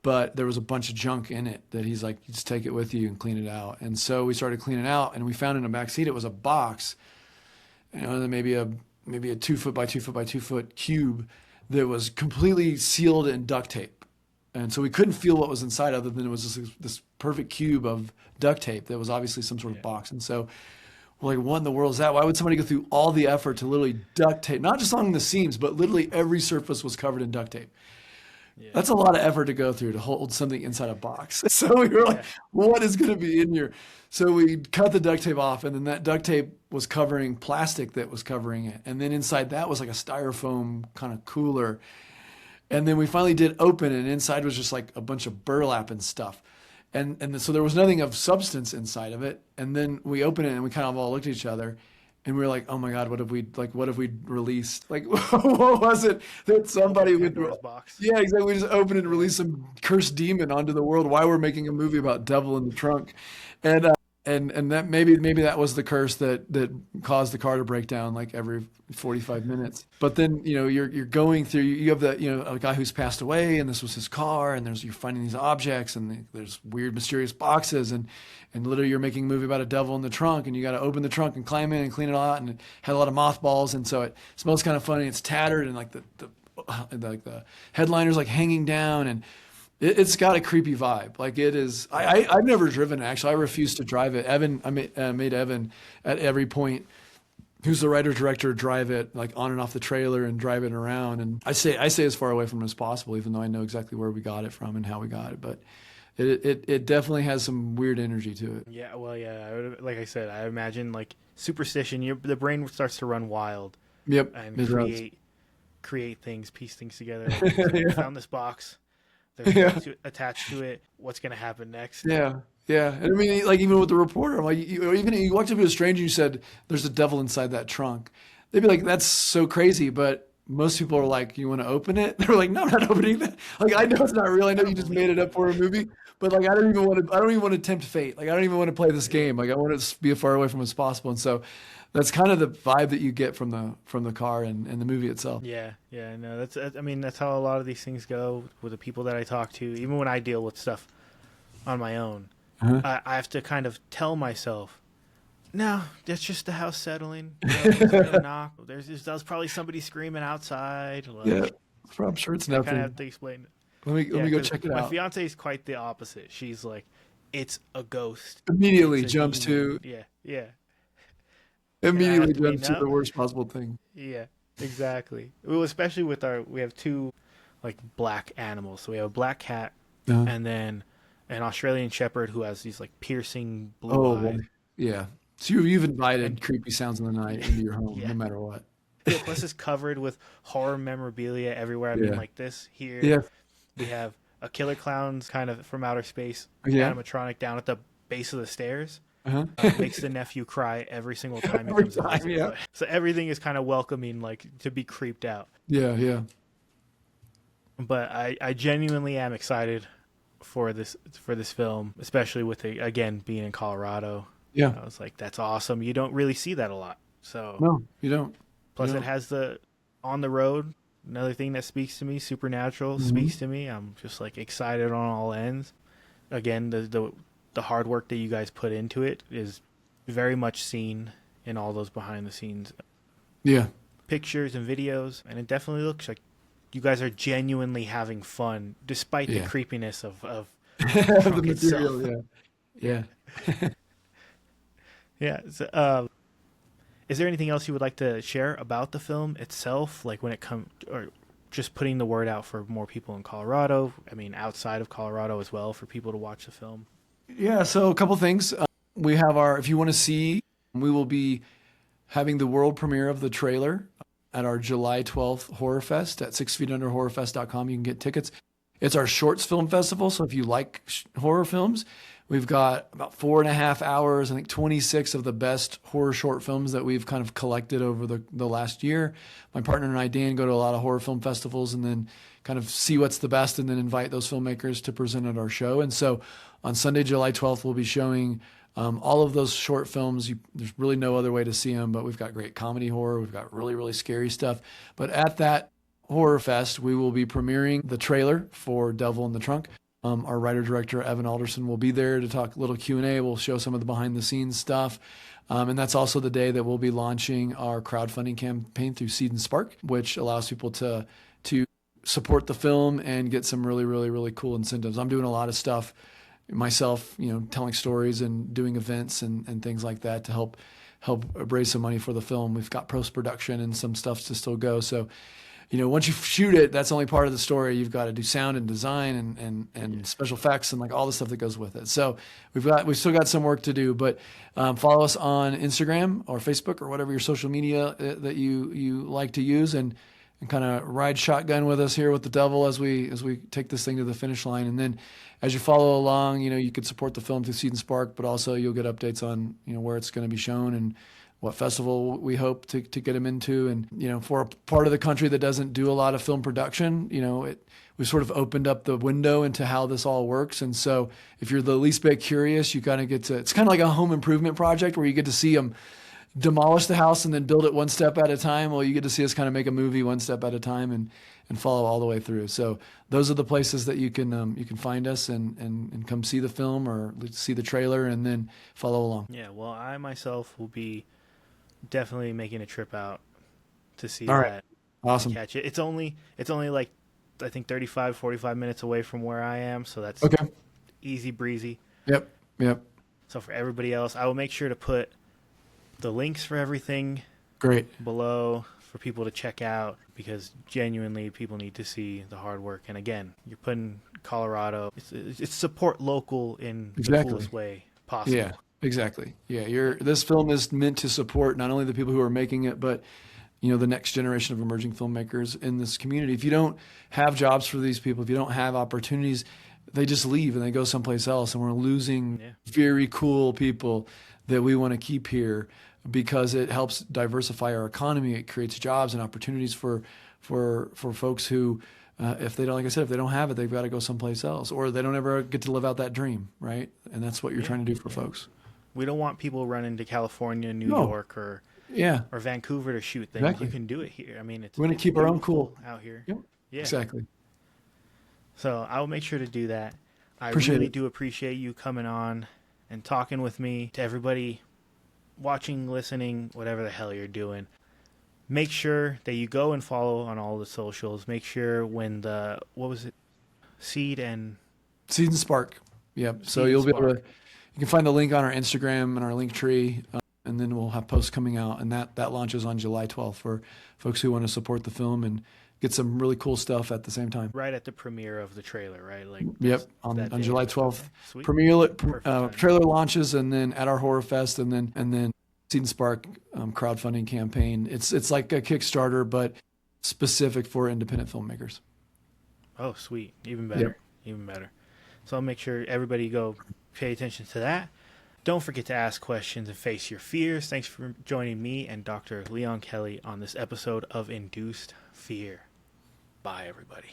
[SPEAKER 2] but there was a bunch of junk in it that he's like, just take it with you and clean it out. And so we started cleaning it out, and we found in the back seat it was a box, maybe a 2 foot by 2 foot by 2 foot cube that was completely sealed in duct tape. And so we couldn't feel what was inside other than it was just this perfect cube of duct tape that was obviously some sort of box. And so we're like, what in the world is that? Why would somebody go through all the effort to literally duct tape, not just along the seams, but literally every surface was covered in duct tape? Yeah. That's a lot of effort to go through to hold something inside a box. So we were like, what is going to be in here? So we cut the duct tape off, and then that duct tape was covering plastic that was covering it. And then inside that was like a styrofoam kind of cooler. And then we finally did open it, and inside was just like a bunch of burlap and stuff. And so there was nothing of substance inside of it. And then we opened it, and we kind of all looked at each other, and we were like, oh my God, what have we released? Like, what was it that somebody would,
[SPEAKER 1] box.
[SPEAKER 2] Yeah, exactly. We just opened it and released some cursed demon onto the world while we're making a movie about devil in the trunk. And that maybe that was the curse that caused the car to break down like every 45 minutes. But then, you're going through, you have a guy who's passed away, and this was his car, and you're finding these objects, and there's weird, mysterious boxes, and literally you're making a movie about a devil in the trunk, and you got to open the trunk and climb in and clean it all out, and it had a lot of mothballs, and so it smells kind of funny. It's tattered, and like the headliner's like hanging down, and it's got a creepy vibe. Like it is. I've never driven it. Actually, I refuse to drive it. I made Evan at every point, who's the writer director, drive it like on and off the trailer and drive it around. And I say as far away from it as possible, even though I know exactly where we got it from and how we got it. But it definitely has some weird energy to it.
[SPEAKER 1] Yeah. Well, yeah. Like I said, I imagine like superstition. The brain starts to run wild.
[SPEAKER 2] Yep.
[SPEAKER 1] And create things, piece things together. Like, we found this box. There's attached to it. What's going to happen next?
[SPEAKER 2] Yeah. And I mean, like even with the reporter, I'm like, even you walked up to a stranger and you said, "There's a devil inside that trunk." They'd be like, "That's so crazy," but most people are like, "You want to open it?" They're like, "No, I'm not opening that." Like, I know it's not real. I know you just made it up for a movie, but like, I don't even want to tempt fate. Like, I don't even want to play this game. Like, I want to be as far away from it as possible. And so, that's kind of the vibe that you get from the car and the movie itself.
[SPEAKER 1] Yeah. No, that's how a lot of these things go with the people that I talk to. Even when I deal with stuff on my own, I have to kind of tell myself, no, that's just the house settling. There's a knock. There's probably somebody screaming outside. Like,
[SPEAKER 2] I'm sure it's
[SPEAKER 1] I
[SPEAKER 2] nothing.
[SPEAKER 1] kind of have to explain it.
[SPEAKER 2] Let me go check it out.
[SPEAKER 1] My fiance is quite the opposite. She's like, it's a ghost.
[SPEAKER 2] Immediately jumps to.
[SPEAKER 1] Yeah.
[SPEAKER 2] Immediately jumps to the worst possible thing.
[SPEAKER 1] Yeah, exactly. Well, especially with we have two like black animals. So we have a black cat and then an Australian Shepherd who has these like piercing blue eyes.
[SPEAKER 2] Yeah. So you've invited creepy sounds in the night into your home, no matter what.
[SPEAKER 1] Yeah, plus it's covered with horror memorabilia everywhere. I mean, like this here.
[SPEAKER 2] Yeah.
[SPEAKER 1] We have a killer clown's kind of from outer space animatronic down at the base of the stairs. Makes the nephew cry every single time he comes in. So everything is kind of welcoming, like to be creeped out.
[SPEAKER 2] Yeah.
[SPEAKER 1] But I genuinely am excited for this film, especially with it again being in Colorado.
[SPEAKER 2] Yeah,
[SPEAKER 1] I was like, that's awesome. You don't really see that a lot. So
[SPEAKER 2] no, you don't.
[SPEAKER 1] Plus, it has the on the road. Another thing that speaks to me, supernatural speaks to me. I'm just like excited on all ends. Again, the hard work that you guys put into it is very much seen in all those behind the scenes pictures and videos, and it definitely looks like you guys are genuinely having fun despite the creepiness of the material. So, is there anything else you would like to share about the film itself, like when it comes, or just putting the word out for more people in Colorado. I mean, outside of Colorado as well, for people to watch the film.
[SPEAKER 2] Yeah, so a couple things. We have if you want to see, we will be having the world premiere of the trailer at our July 12th Horror Fest at 6feetunderhorrorfest.com. You can get tickets. It's our shorts film festival, so if you like horror films, we've got about 4.5 hours, I think 26 of the best horror short films that we've kind of collected over the last year. My partner and I, Dan, go to a lot of horror film festivals and then kind of see what's the best and then invite those filmmakers to present at our show. And so on Sunday, July 12th, we'll be showing all of those short films. There's really no other way to see them, but we've got great comedy horror. We've got really, really scary stuff. But at that Horror Fest, we will be premiering the trailer for Devil in the Trunk. Our writer-director, Evan Alderson, will be there to talk a little Q&A. We'll show some of the behind-the-scenes stuff. And that's also the day that we'll be launching our crowdfunding campaign through Seed and Spark, which allows people to support the film and get some really, really, really cool incentives. I'm doing a lot of stuff myself, telling stories and doing events and things like that to help raise some money for the film. We've got post-production and some stuff to still go. So, once you shoot it, that's only part of the story. You've got to do sound and design and special effects and like all the stuff that goes with it. So we've still got some work to do, but follow us on Instagram or Facebook or whatever your social media that you like to use and kind of ride shotgun with us here with the Devil as we take this thing to the finish line. And then as you follow along, you could support the film through Seed and Spark, but also you'll get updates on, where it's going to be shown and what festival we hope to get them into. And, for a part of the country that doesn't do a lot of film production, we sort of opened up the window into how this all works. And so if you're the least bit curious, you kind of get to, it's kind of like a home improvement project where you get to see them demolish the house and then build it one step at a time. Well, you get to see us kind of make a movie one step at a time and follow all the way through. So those are the places that you can find us and come see the film or see the trailer and then follow along.
[SPEAKER 1] Yeah, well, I myself will be definitely making a trip out to see
[SPEAKER 2] all right.
[SPEAKER 1] that.
[SPEAKER 2] Awesome.
[SPEAKER 1] Catch it. It's only like, I think 35, 45 minutes away from where I am. So that's
[SPEAKER 2] okay.
[SPEAKER 1] Easy breezy.
[SPEAKER 2] Yep.
[SPEAKER 1] So for everybody else, I will make sure to put the links for everything
[SPEAKER 2] great
[SPEAKER 1] below for people to check out, because genuinely people need to see the hard work. And again, you're putting Colorado, it's support local in the coolest way possible.
[SPEAKER 2] Yeah, exactly. Yeah, this film is meant to support not only the people who are making it, but the next generation of emerging filmmakers in this community. If you don't have jobs for these people, if you don't have opportunities, they just leave and they go someplace else, and we're losing very cool people that we want to keep here because it helps diversify our economy. It creates jobs and opportunities for folks who, if they don't, like I said, if they don't have it, they've got to go someplace else, or they don't ever get to live out that dream, right? And that's what you're trying to do for folks.
[SPEAKER 1] We don't want people running to California, New York, or Vancouver to shoot things.
[SPEAKER 2] Exactly.
[SPEAKER 1] You can do it here. I mean,
[SPEAKER 2] we're going to keep our own cool
[SPEAKER 1] out here.
[SPEAKER 2] Yep.
[SPEAKER 1] Yeah,
[SPEAKER 2] exactly.
[SPEAKER 1] So I will make sure to do that. I do appreciate you coming on and talking with me. To everybody watching, listening, whatever the hell you're doing, make sure that you go and follow on all the socials. Make sure when Seed and
[SPEAKER 2] Spark. Yep. So you'll be able to, you can find the link on our Instagram and our link tree, and then we'll have posts coming out, and that launches on July 12th for folks who want to support the film and get some really cool stuff at the same time.
[SPEAKER 1] Right at the premiere of the trailer, right?
[SPEAKER 2] On July 12th.
[SPEAKER 1] Sweet.
[SPEAKER 2] Trailer launches, and then at our Horror Fest, and then Seed and Spark crowdfunding campaign. It's like a Kickstarter, but specific for independent filmmakers.
[SPEAKER 1] Oh, sweet. Even better. Even better. So I'll make sure everybody go pay attention to that. Don't forget to ask questions and face your fears. Thanks for joining me and Dr. Leon Kelly on this episode of Induced Fear. Bye, everybody.